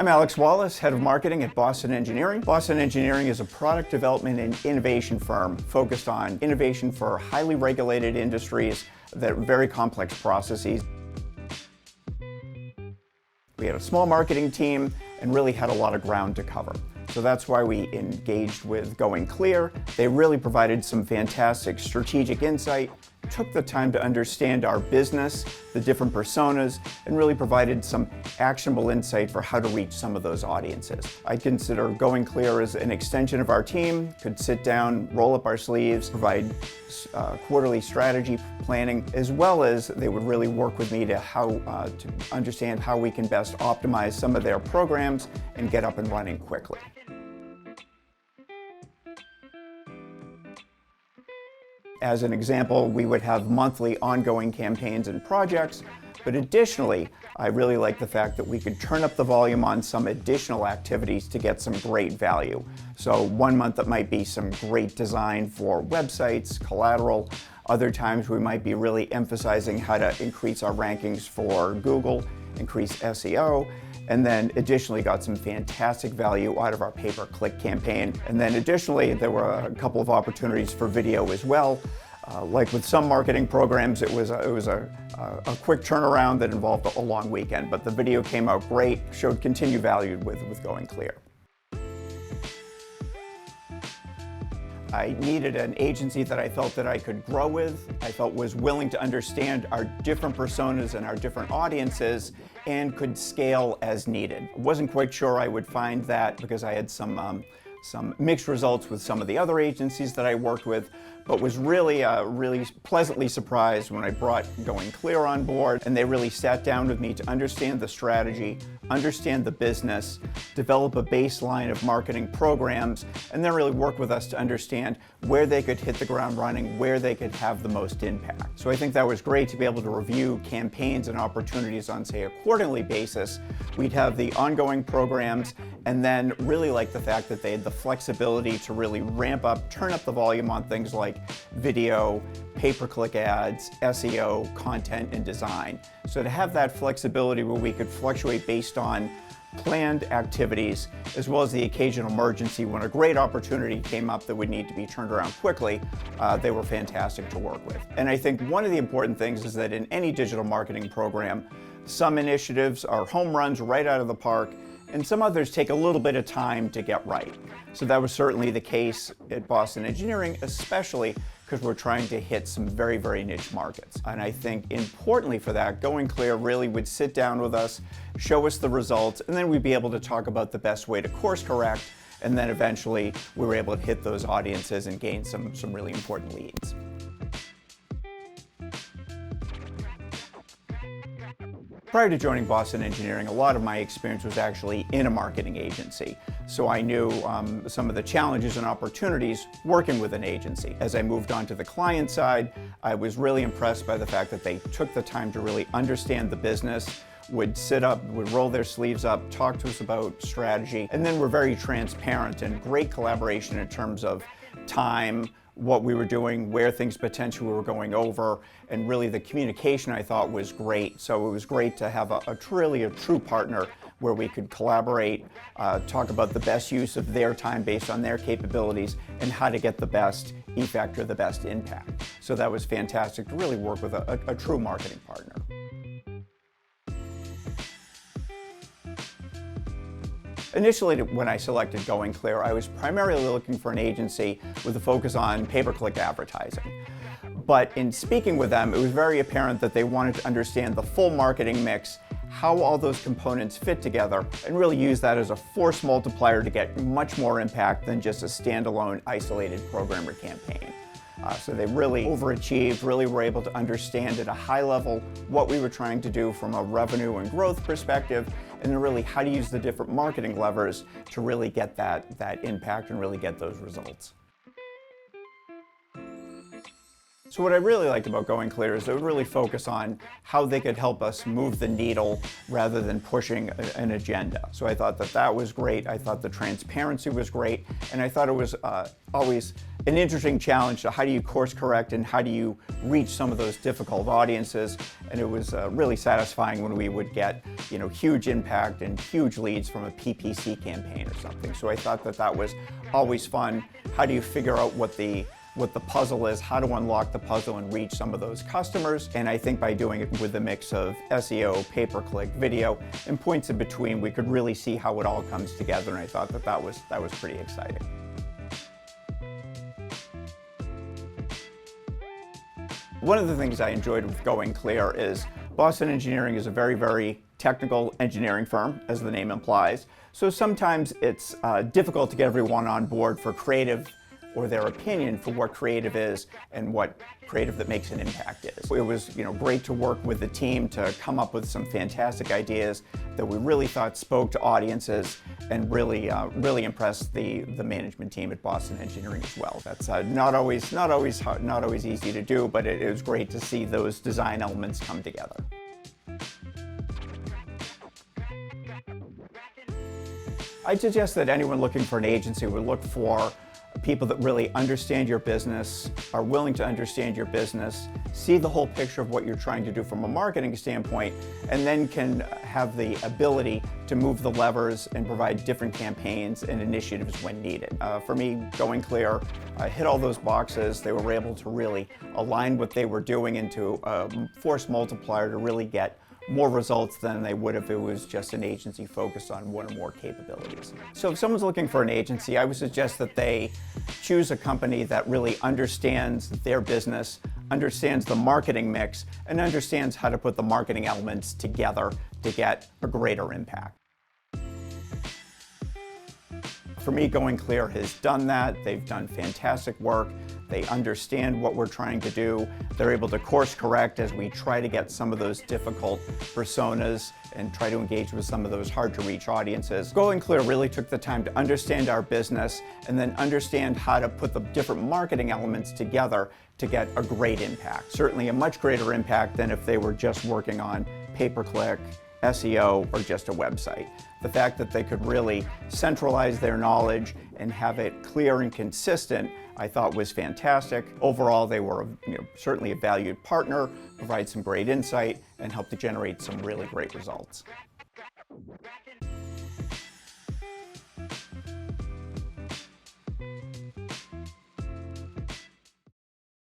I'm Alex Wallace, Head of Marketing at Boston Engineering. Boston Engineering is a product development and innovation firm focused on innovation for highly regulated industries that are very complex processes. We had a small marketing team and really had a lot of ground to cover. So that's why we engaged with GoingClear. They really provided some fantastic strategic insight, took the time to understand our business, the different personas, and really provided some actionable insight for how to reach some of those audiences. I consider GoingClear as an extension of our team, could sit down, roll up our sleeves, provide quarterly strategy planning, as well as they would really work with me to understand how we can best optimize some of their programs and get up and running quickly. As an example, we would have monthly ongoing campaigns and projects, but additionally, I really like the fact that we could turn up the volume on some additional activities to get some great value. So one month it might be some great design for websites, collateral. Other times we might be really emphasizing how to increase our rankings for Google, increase SEO, and then additionally got some fantastic value out of our pay-per-click campaign. And then additionally, there were a couple of opportunities for video as well. Like with some marketing programs, it was a quick turnaround that involved a long weekend, but the video came out great, showed continued value with GoingClear. I needed an agency that I felt that I could grow with, I felt was willing to understand our different personas and our different audiences and could scale as needed. I wasn't quite sure I would find that because I had some mixed results with some of the other agencies that I worked with, but was really pleasantly surprised when I brought GoingClear on board and they really sat down with me to understand the strategy, understand the business, develop a baseline of marketing programs, and then really work with us to understand where they could hit the ground running, where they could have the most impact. So I think that was great to be able to review campaigns and opportunities on, say, a quarterly basis. We'd have the ongoing programs and then really like the fact that they had the flexibility to really ramp up, turn up the volume on things like video, pay-per-click ads, SEO, content, and design. So to have that flexibility where we could fluctuate based on planned activities, as well as the occasional emergency when a great opportunity came up that would need to be turned around quickly, they were fantastic to work with. And I think one of the important things is that in any digital marketing program, some initiatives are home runs right out of the park, and some others take a little bit of time to get right. So that was certainly the case at Boston Engineering, especially because we're trying to hit some very, very niche markets. And I think importantly for that, GoingClear really would sit down with us, show us the results, and then we'd be able to talk about the best way to course correct, and then eventually we were able to hit those audiences and gain some really important leads. Prior to joining Boston Engineering, a lot of my experience was actually in a marketing agency. So I knew some of the challenges and opportunities working with an agency. As I moved on to the client side, I was really impressed by the fact that they took the time to really understand the business, would sit up, would roll their sleeves up, talk to us about strategy, and then were very transparent and great collaboration in terms of time, what we were doing, where things potentially were going over, and really the communication I thought was great. So it was great to have a true partner where we could collaborate, talk about the best use of their time based on their capabilities and how to get the best effect or the best impact. So that was fantastic to really work with a true marketing partner. Initially, when I selected GoingClear, I was primarily looking for an agency with a focus on pay-per-click advertising. But in speaking with them, it was very apparent that they wanted to understand the full marketing mix, how all those components fit together, and really use that as a force multiplier to get much more impact than just a standalone, isolated program or campaign. So they really overachieved, really were able to understand at a high level what we were trying to do from a revenue and growth perspective, and then really how to use the different marketing levers to really get that impact and really get those results. So what I really liked about GoingClear is they would really focus on how they could help us move the needle rather than pushing an agenda. So I thought that was great. I thought the transparency was great. And I thought it was always an interesting challenge to how do you course correct and how do you reach some of those difficult audiences. And it was really satisfying when we would get, huge impact and huge leads from a PPC campaign or something. So I thought that that was always fun. How do you figure out what the puzzle is, how to unlock the puzzle and reach some of those customers? And I think by doing it with a mix of SEO, pay-per-click, video, and points in between, we could really see how it all comes together. And I thought that that was pretty exciting. One of the things I enjoyed with GoingClear is Boston Engineering is a very, very technical engineering firm, as the name implies. So sometimes it's difficult to get everyone on board for creative or their opinion for what creative is and what creative that makes an impact is. It was great to work with the team to come up with some fantastic ideas that we really thought spoke to audiences and really impressed the management team at Boston Engineering as well. That's not always easy to do, but it was great to see those design elements come together. I'd suggest that anyone looking for an agency would look for people that really understand your business, are willing to understand your business, see the whole picture of what you're trying to do from a marketing standpoint, and then can have the ability to move the levers and provide different campaigns and initiatives when needed. For me, GoingClear hit all those boxes. They were able to really align what they were doing into a force multiplier to really get more results than they would if it was just an agency focused on one or more capabilities. So if someone's looking for an agency, I would suggest that they choose a company that really understands their business, understands the marketing mix, and understands how to put the marketing elements together to get a greater impact. For me, GoingClear has done that. They've done fantastic work. They understand what we're trying to do. They're able to course correct as we try to get some of those difficult personas and try to engage with some of those hard to reach audiences. GoingClear really took the time to understand our business and then understand how to put the different marketing elements together to get a great impact. Certainly a much greater impact than if they were just working on pay-per-click, SEO, or just a website. The fact that they could really centralize their knowledge and have it clear and consistent, I thought was fantastic. Overall, they were certainly a valued partner, provide some great insight, and help to generate some really great results.